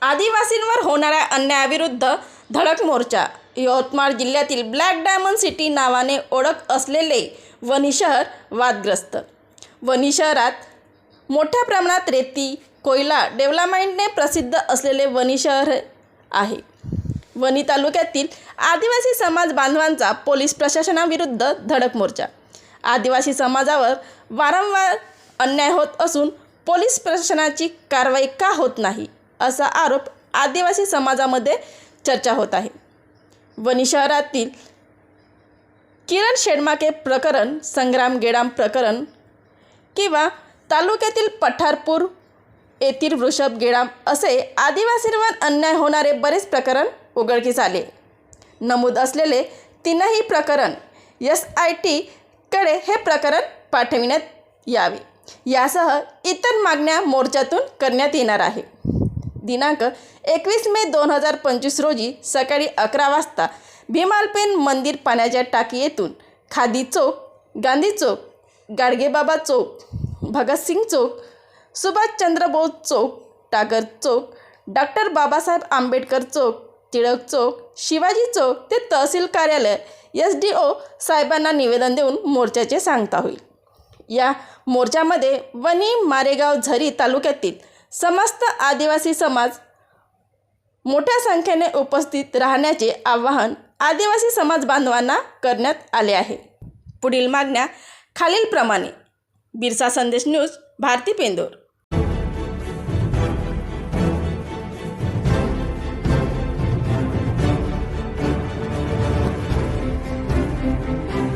आदिवासींवर होणाऱ्या अन्यायाविरुद्ध धडक मोर्चा. यवतमाळ जिल्ह्यातील ब्लॅक डायमंड सिटी नावाने ओळख असलेले वणी शहर वादग्रस्त. वणी शहरात मोठ्या प्रमाणात रेती, कोयला डेव्हलपमेंटने प्रसिद्ध असलेले वणी शहर आहे. वणी तालुक्यातील आदिवासी समाज बांधवांचा पोलीस प्रशासनाविरुद्ध धडक मोर्चा. आदिवासी समाजावर वारंवार अन्याय होत असून पोलीस प्रशासनाची कारवाई का होत नाही, असा आरोप आदिवासी समाजामध्ये चर्चा होत आहे. वणी शहरातील किरण शेडमाके प्रकरण, संग्राम गेडाम प्रकरण किंवा तालुक्यातील पठारपूर येथील वृषभ गेडाम असे आदिवासींवर अन्याय होणारे बरेच प्रकरण उघडकीस आले. नमूद असलेले तीनही प्रकरण SIT कडे हे प्रकरण पाठविण्यात यावे, यासह इतर मागण्या मोर्चातून करण्यात येणार आहे. दिनांक 21 मे 2025 रोजी सकाळी 11 वाजता भीमालपेन मंदिर पाण्याच्या टाकी येथून खादी चौक, गांधी चौक, गाडगेबाबा चौक, भगतसिंग चौक, सुभाषचंद्र बोस चौक, टाकर चौक, डॉक्टर बाबासाहेब आंबेडकर चौक, टिळक चौक, शिवाजी चौक ते तहसील कार्यालय SDO साहेबांना निवेदन देऊन मोर्चाचे सांगता होईल. या मोर्चामध्ये वणी, मारेगाव, झरी तालुक्यातील समस्त आदिवासी समाज मोठ्या संख्येने उपस्थित राहण्याचे आवाहन आदिवासी समाज बांधवांना करण्यात आले आहे. पुढील मागण्या खालीलप्रमाणे. बिरसा संदेश न्यूज, भारती पेंदोर.